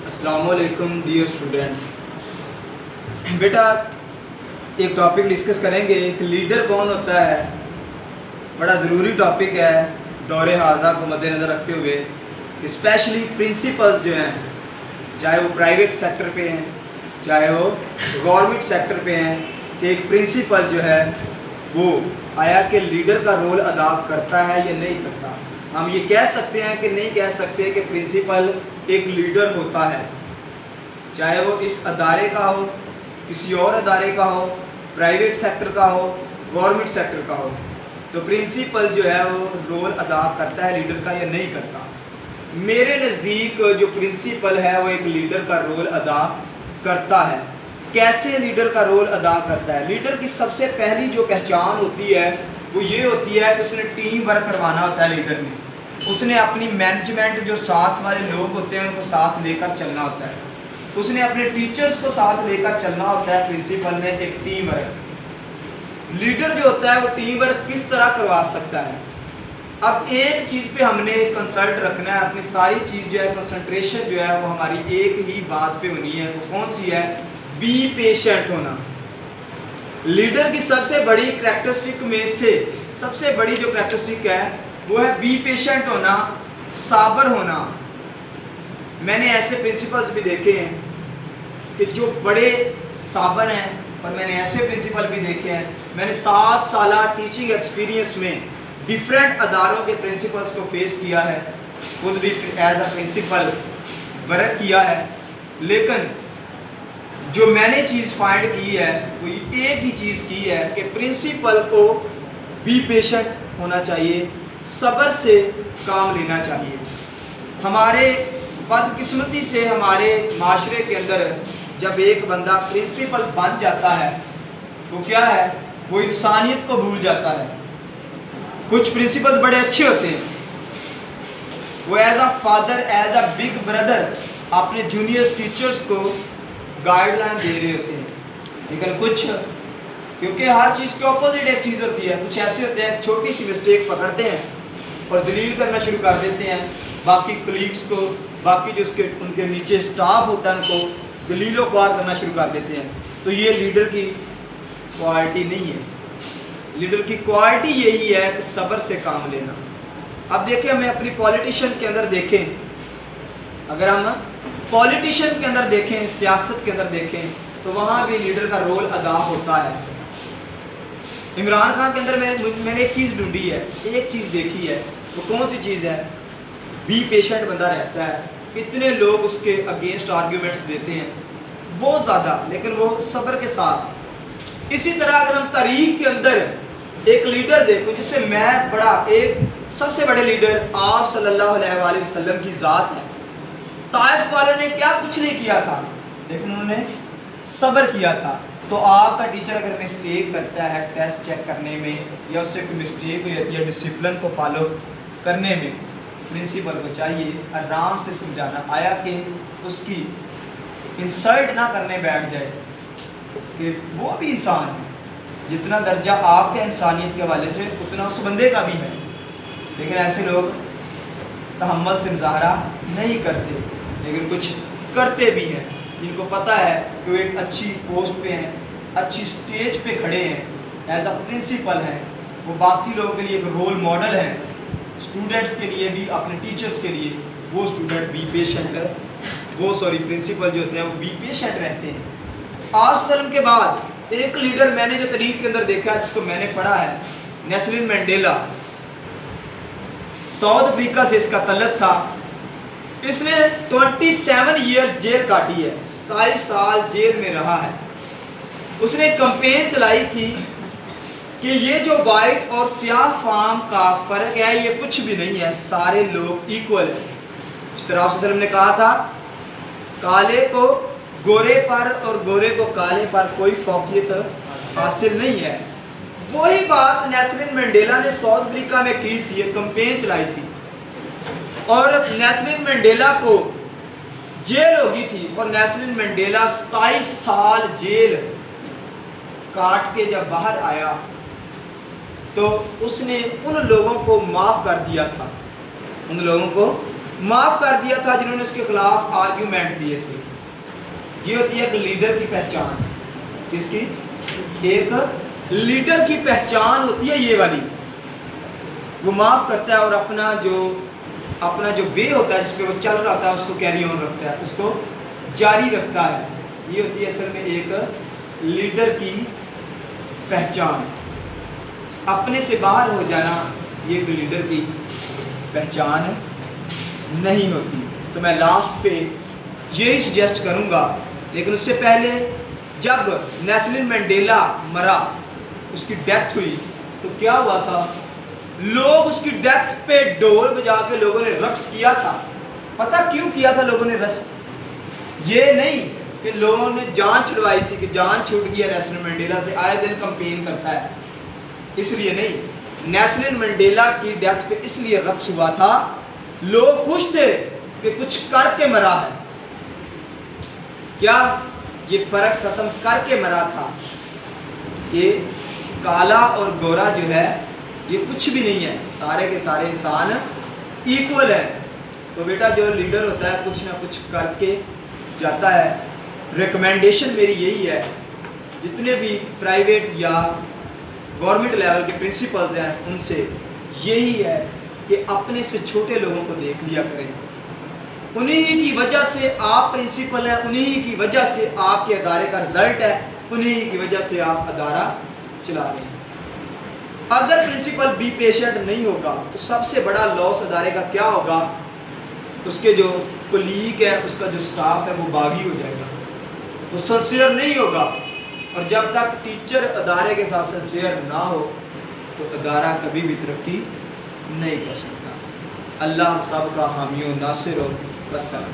السلام علیکم dear students. بیٹا ایک ٹاپک ڈسکس کریں گے کہ لیڈر کون ہوتا ہے. بڑا ضروری ٹاپک ہے دور حاضرہ کو مد نظر رکھتے ہوئے کہ اسپیشلی پرنسپلز جو ہیں چاہے وہ پرائیویٹ سیکٹر پہ ہیں چاہے وہ گورنمنٹ سیکٹر پہ ہیں کہ ایک پرنسپل جو ہے وہ آیا کہ لیڈر کا رول ادا کرتا ہے یا نہیں کرتا. ہم یہ کہہ سکتے ہیں کہ نہیں کہہ سکتے کہ پرنسپل ایک لیڈر ہوتا ہے, چاہے وہ اس ادارے کا ہو, کسی اور ادارے کا ہو, پرائیویٹ سیکٹر کا ہو, گورنمنٹ سیکٹر کا ہو. تو پرنسپل جو ہے وہ رول ادا کرتا ہے لیڈر کا یا نہیں کرتا. میرے نزدیک جو پرنسپل ہے وہ ایک لیڈر کا رول ادا کرتا ہے. کیسے لیڈر کا رول ادا کرتا ہے؟ لیڈر کی سب سے پہلی جو پہچان ہوتی ہے وہ یہ ہوتی ہے کہ اس نے ٹیم ورک کروانا ہوتا ہے. لیڈر نے اس نے اپنی مینجمنٹ جو ساتھ والے لوگ ہوتے ہیں ان کو ساتھ لے کر چلنا ہوتا ہے. اس نے اپنے ٹیچرز کو ساتھ لے کر چلنا ہوتا ہے. پرنسپل نے ایک ٹیم ورک. لیڈر جو ہوتا ہے وہ ٹیم ورک کس طرح کروا سکتا ہے؟ اب ایک چیز پہ ہم نے کنسلٹ رکھنا ہے. اپنی ساری چیز جو ہے کنسنٹریشن جو ہے وہ ہماری ایک ہی بات پہ ہونی ہے. وہ کون سی ہے؟ بی پیشنٹ ہونا. لیڈر کی سب سے بڑی کریکٹرسٹک میں سے سب سے بڑی جو کریکٹرسٹک ہے وہ ہے بی پیشنٹ ہونا, صابر ہونا. میں نے ایسے پرنسپلز بھی دیکھے ہیں کہ جو بڑے صابر ہیں اور میں نے ایسے پرنسپل بھی دیکھے ہیں. میں نے 7 سالہ ٹیچنگ ایکسپیرینس میں ڈیفرنٹ اداروں کے پرنسپلز کو فیس کیا ہے, خود بھی ایز اے پرنسپل ورک کیا ہے. لیکن جو میں نے چیز فائنڈ کی ہے وہ ایک ہی چیز کی ہے کہ پرنسپل کو بی پیشنٹ ہونا چاہیے, صبر سے کام لینا چاہیے. ہمارے بدقسمتی سے ہمارے معاشرے کے اندر جب ایک بندہ پرنسپل بن جاتا ہے تو کیا ہے, وہ انسانیت کو بھول جاتا ہے. کچھ پرنسپل بڑے اچھے ہوتے ہیں, وہ as a father as a big brother اپنے جونیئر ٹیچرز کو گائیڈ لائن دے رہے ہوتے ہیں. لیکن کچھ کیونکہ ہر چیز کے اپوزٹ ایک چیز ہوتی ہے, کچھ ایسے ہوتے ہیں چھوٹی سی مسٹیک پکڑتے ہیں اور ذلیل کرنا شروع کر دیتے ہیں باقی کلیگس کو, باقی جو ان کے نیچے سٹاف ہوتا ہے ان کو ذلیل و خوار کرنا شروع کر دیتے ہیں. تو یہ لیڈر کی کوالٹی نہیں ہے. لیڈر کی کوالٹی یہی ہے کہ صبر سے کام لینا. اب دیکھیں ہمیں اپنی پولیٹیشین کے اندر دیکھیں, اگر ہم پولیٹیشین کے اندر دیکھیں, سیاست کے اندر دیکھیں تو وہاں بھی لیڈر کا رول ادا ہوتا ہے. عمران خان کے اندر میں نے ایک چیز ڈھونڈی ہے, ایک چیز دیکھی ہے. وہ کون سی چیز ہے؟ بی پیشنٹ بندہ رہتا ہے. اتنے لوگ اس کے اگینسٹ آرگیومنٹس دیتے ہیں بہت زیادہ, لیکن وہ صبر کے ساتھ. اسی طرح اگر ہم تاریخ کے اندر ایک لیڈر دیکھو جس سے میں بڑا ایک سب سے بڑے لیڈر آپ صلی اللہ علیہ وآلہ وسلم کی ذات ہے. طائف والے نے کیا کچھ نہیں کیا تھا لیکن انہوں نے صبر کیا تھا. تو آپ کا ٹیچر اگر مسٹیک کرتا ہے ٹیسٹ چیک کرنے میں یا اس سے کوئی مسٹیک ہو جاتی ہے ڈسپلن کو فالو کرنے میں, پرنسپل کو چاہیے آرام سے سمجھانا. آیا کہ اس کی انسلٹ نہ کرنے بیٹھ جائے کہ وہ بھی انسان ہے, جتنا درجہ آپ کے انسانیت کے حوالے سے اتنا اس بندے کا بھی ہے. لیکن ایسے لوگ تحمل سے مظاہرہ نہیں کرتے, لیکن کچھ کرتے بھی ہیں جن کو پتہ ہے کہ وہ ایک اچھی پوسٹ پہ ہیں, اچھی سٹیج پہ کھڑے ہیں, ایز اے پرنسپل ہیں, وہ باقی لوگوں کے لیے ایک رول ماڈل ہیں, اسٹوڈنٹس کے لیے بھی, اپنے ٹیچرس کے لیے. وہ اسٹوڈنٹ بی پیشنٹ پرنسپل جو ہوتے ہیں وہ بی پیشنٹ رہتے ہیں. آج سلم کے بعد ایک لیڈر میں نے جو تاریخ کے اندر دیکھا جس کو میں نے پڑھا ہے, نیلسن مینڈیلا. ساؤتھ افریقہ سے اس کا تعلق تھا. اس نے 27 ایئرز جیل کاٹی ہے, 27 سال جیل میں رہا ہے. اس نے کمپین چلائی تھی کہ یہ جو وائٹ اور سیاہ فام کا فرق ہے یہ کچھ بھی نہیں ہے, سارے لوگ ایکول ہیں. اس طرح آپ صلی اللہ علیہ وسلم نے کہا تھا کالے کو گورے پر اور گورے کو کالے پر کوئی فوقیت حاصل نہیں ہے. وہی بات نیلسن مینڈیلا نے ساؤتھ افریقہ میں کی تھی, ایک کمپین چلائی تھی اور نیلسن مینڈیلا کو جیل ہوگی تھی اور نیلسن مینڈیلا 27 سال جیل کاٹ کے جب باہر آیا تو اس نے ان لوگوں کو معاف کر دیا تھا, ان لوگوں کو معاف کر دیا تھا جنہوں نے اس کے خلاف آرگیومنٹ دیے تھے۔ یہ ہوتی ہے ایک لیڈر کی پہچان۔ کس کی؟ ایک لیڈر کی پہچان ہوتی ہے یہ والی، وہ معاف کرتا ہے اور اپنا جو وے ہوتا ہے جس پہ وہ چل رہا تھا اس کو کیری آن رکھتا ہے، اس کو جاری رکھتا ہے۔ یہ ہوتی ہے اصل میں ایک لیڈر کی پہچان۔ اپنے سے باہر ہو جانا یہ ایک لیڈر کی پہچان نہیں ہوتی۔ تو میں لاسٹ پہ یہی سجیسٹ کروں گا، لیکن اس سے پہلے جب نیلسن منڈیلا مرا، اس کی ڈیتھ ہوئی، تو کیا ہوا تھا؟ لوگ اس کی ڈیتھ پہ ڈول بجا کے لوگوں نے رقص کیا تھا۔ پتہ کیوں کیا تھا لوگوں نے رقص؟ یہ نہیں کہ لوگوں نے جان چھڑوائی تھی کہ جان چھوٹ گئی ہے نیلسن منڈیلا سے، آئے دن کمپین کرتا ہے، اس لیے نہیں۔ نیلسن منڈیلا کی ڈیتھ پہ اس لیے رقص ہوا تھا، لوگ خوش تھے کہ کچھ کر کے مرا ہے۔ کیا یہ فرق ختم کر کے مرا تھا کہ کالا اور گورا جو ہے یہ کچھ بھی نہیں ہے، سارے کے سارے انسان ایکول ہیں۔ تو بیٹا جو لیڈر ہوتا ہے کچھ نہ کچھ کر کے جاتا ہے۔ ریکمینڈیشن میری یہی ہے، جتنے بھی پرائیویٹ یا گورنمنٹ لیول کے پرنسپلز ہیں ان سے یہی ہے کہ اپنے سے چھوٹے لوگوں کو دیکھ لیا کریں۔ انہی کی وجہ سے آپ پرنسپل ہیں، انہی کی وجہ سے آپ کے ادارے کا رزلٹ ہے، انہی کی وجہ سے آپ ادارہ چلا رہے ہیں۔ اگر پرنسپل بھی پیشنٹ نہیں ہوگا تو سب سے بڑا لاس ادارے کا کیا ہوگا؟ اس کے جو کولیگ ہے، اس کا جو سٹاف ہے وہ باغی ہو جائے گا، وہ سنسیئر نہیں ہوگا۔ اور جب تک ٹیچر ادارے کے ساتھ سنسیئر نہ ہو تو ادارہ کبھی بھی ترقی نہیں کر سکتا۔ اللہ ہم سب کا حامی و ناصر ہو۔ والسلام۔